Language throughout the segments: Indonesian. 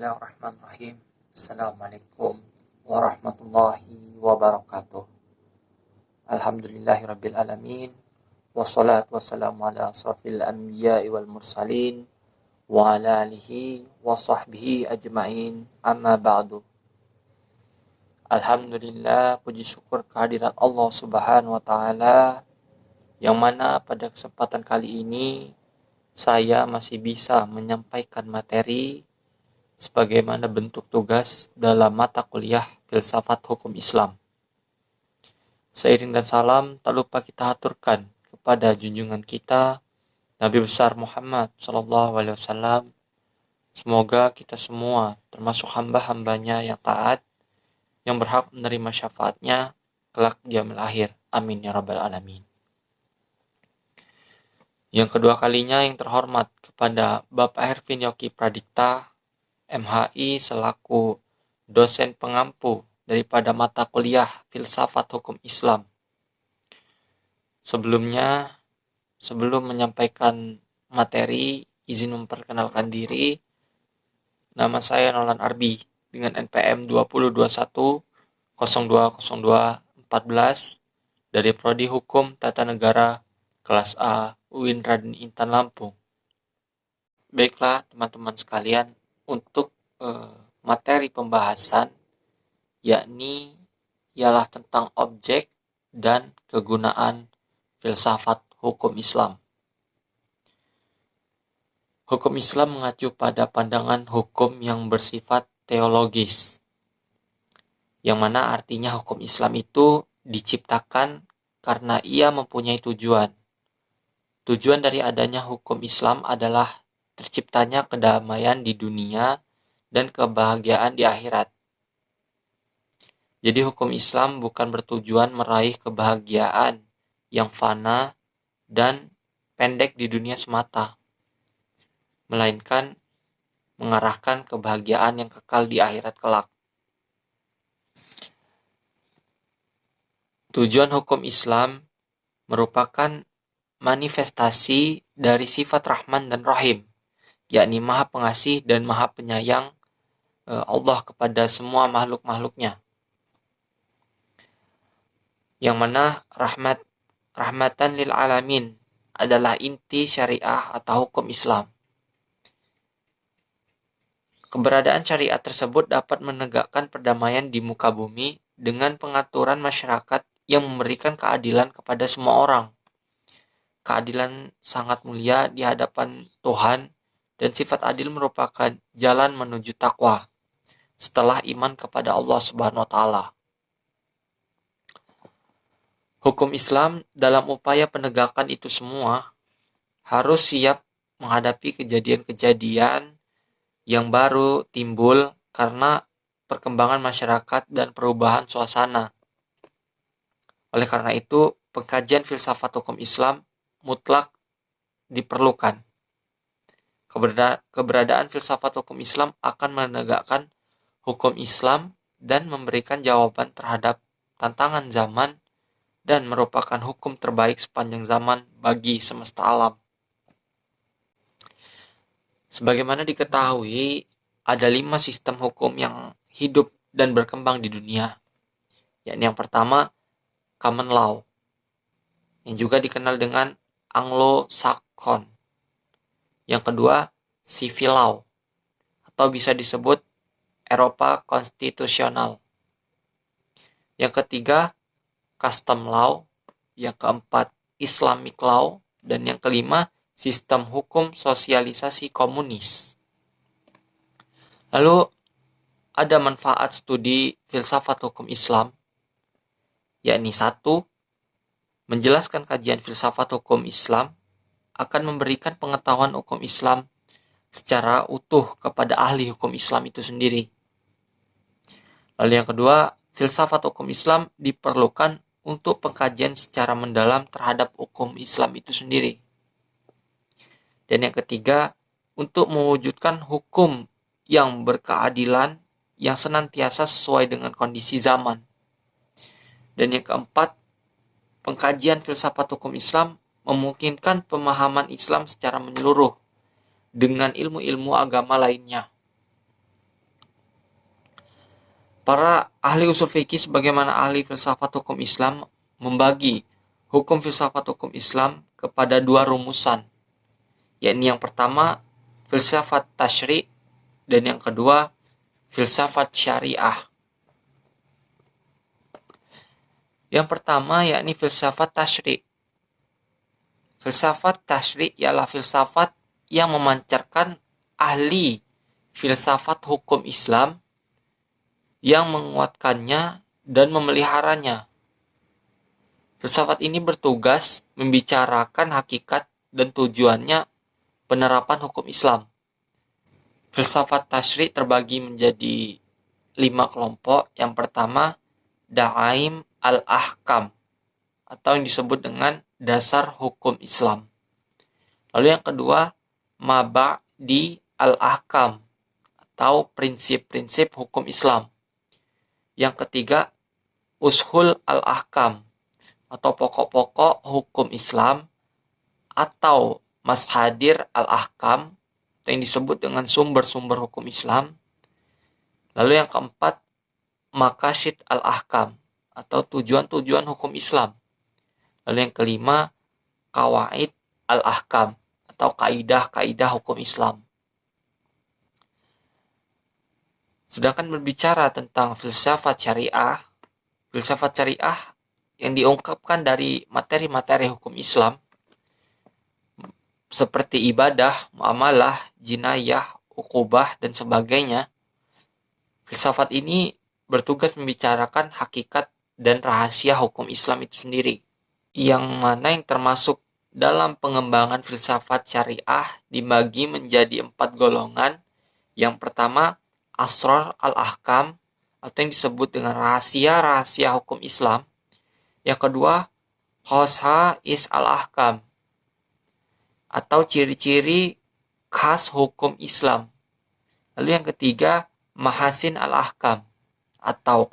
Bismillahirrahmanirrahim. Assalamualaikum warahmatullahi wabarakatuh. Alhamdulillahirabbil alamin. Wassalatu wassalamu ala asrafil anbiya'i wal mursalin wa ala alihi wa sahbihi ajma'in. Amma ba'du. Alhamdulillah, puji syukur kehadirat Allah Subhanahu wa taala yang mana pada kesempatan kali ini saya masih bisa menyampaikan materi sebagaimana bentuk tugas dalam mata kuliah Filsafat Hukum Islam. Seiring dan salam tak lupa kita haturkan kepada junjungan kita Nabi besar Muhammad SAW. Semoga kita semua termasuk hamba-hambanya yang taat, yang berhak menerima syafaatnya kelak di yaumil akhir. Amin ya rabbal alamin. Yang kedua kalinya yang terhormat kepada Bapak Hervin Yoki Pradikta MHI selaku dosen pengampu daripada mata kuliah Filsafat Hukum Islam. Sebelum menyampaikan materi, izin memperkenalkan diri. Nama saya Nolan Arbi dengan NPM 2021-0202-14 dari Prodi Hukum Tata Negara kelas A UIN Raden Intan Lampung. Baiklah teman-teman sekalian, untuk materi pembahasan ialah tentang objek dan kegunaan filsafat hukum Islam. Hukum Islam mengacu pada pandangan hukum yang bersifat teologis, yang mana artinya hukum Islam itu diciptakan karena ia mempunyai tujuan. Tujuan dari adanya hukum Islam adalah terciptanya kedamaian di dunia dan kebahagiaan di akhirat. Jadi hukum Islam bukan bertujuan meraih kebahagiaan yang fana dan pendek di dunia semata, melainkan mengarahkan kebahagiaan yang kekal di akhirat kelak. Tujuan hukum Islam merupakan manifestasi dari sifat Rahman dan Rahim, yakni Maha Pengasih dan Maha Penyayang Allah kepada semua makhluk-makhluknya. Yang mana rahmatan lil alamin adalah inti syariah atau hukum Islam. Keberadaan syariat tersebut dapat menegakkan perdamaian di muka bumi dengan pengaturan masyarakat yang memberikan keadilan kepada semua orang. Keadilan sangat mulia di hadapan Tuhan, dan sifat adil merupakan jalan menuju takwa setelah iman kepada Allah Subhanahu wa taala. Hukum Islam dalam upaya penegakan itu semua harus siap menghadapi kejadian-kejadian yang baru timbul karena perkembangan masyarakat dan perubahan suasana. Oleh karena itu, pengkajian filsafat hukum Islam mutlak diperlukan. Keberadaan filsafat hukum Islam akan menegakkan hukum Islam dan memberikan jawaban terhadap tantangan zaman dan merupakan hukum terbaik sepanjang zaman bagi semesta alam. Sebagaimana diketahui, ada 5 sistem hukum yang hidup dan berkembang di dunia. Yakni yang pertama, common law, yang juga dikenal dengan Anglo-Saxon. Yang kedua, civil law, atau bisa disebut Eropa konstitusional. Yang ketiga, custom law. Yang keempat, Islamic law. Dan yang kelima, sistem hukum sosialisasi komunis. Lalu, ada manfaat studi filsafat hukum Islam, yakni 1, menjelaskan kajian filsafat hukum Islam akan memberikan pengetahuan hukum Islam secara utuh kepada ahli hukum Islam itu sendiri. Lalu yang kedua, filsafat hukum Islam diperlukan untuk pengkajian secara mendalam terhadap hukum Islam itu sendiri. Dan yang ketiga, untuk mewujudkan hukum yang berkeadilan yang senantiasa sesuai dengan kondisi zaman. Dan yang keempat, pengkajian filsafat hukum Islam memungkinkan pemahaman Islam secara menyeluruh dengan ilmu-ilmu agama lainnya. Para ahli usul fikih sebagaimana ahli filsafat hukum Islam membagi hukum filsafat hukum Islam kepada dua rumusan, yakni yang pertama filsafat tasyri' dan yang kedua filsafat syariah. Yang pertama yakni filsafat tasyri'. Filsafat tasyri' ialah filsafat yang memancarkan ahli filsafat hukum Islam yang menguatkannya dan memeliharanya. Filsafat ini bertugas membicarakan hakikat dan tujuannya penerapan hukum Islam. Filsafat tasyri' terbagi menjadi 5 kelompok. Yang pertama, Da'aim al-Ahkam, atau yang disebut dengan dasar hukum Islam. Lalu yang kedua, Maba'di al-Ahkam, atau prinsip-prinsip hukum Islam. Yang ketiga, Ushul al-Ahkam, atau pokok-pokok hukum Islam, atau Mashadir al-Ahkam, atau yang disebut dengan sumber-sumber hukum Islam. Lalu yang keempat, Maqasid al-Ahkam, atau tujuan-tujuan hukum Islam. Lalu yang kelima, Qawaid al-Ahkam, atau kaidah-kaidah hukum Islam. Sedangkan berbicara tentang filsafat syariah yang diungkapkan dari materi-materi hukum Islam seperti ibadah, muamalah, jinayah, ukubah, dan sebagainya. Filsafat ini bertugas membicarakan hakikat dan rahasia hukum Islam itu sendiri, yang mana yang termasuk dalam pengembangan filsafat syariah dibagi menjadi 4 golongan. Yang pertama, Asrar al-Ahkam, atau yang disebut dengan rahasia-rahasia hukum Islam. Yang kedua, Khosais al-Ahkam, atau ciri-ciri khas hukum Islam. Lalu yang ketiga, Mahasin al-Ahkam, atau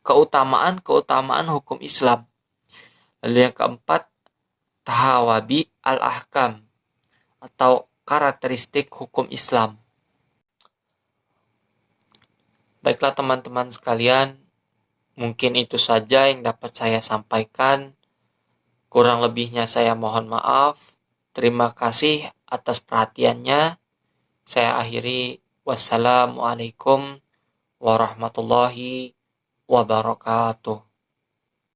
keutamaan-keutamaan hukum Islam. Lalu yang keempat, Tahawabi al-Ahkam, atau karakteristik hukum Islam. Baiklah teman-teman sekalian, mungkin itu saja yang dapat saya sampaikan. Kurang lebihnya saya mohon maaf. Terima kasih atas perhatiannya. Saya akhiri. Wassalamualaikum warahmatullahi wabarakatuh.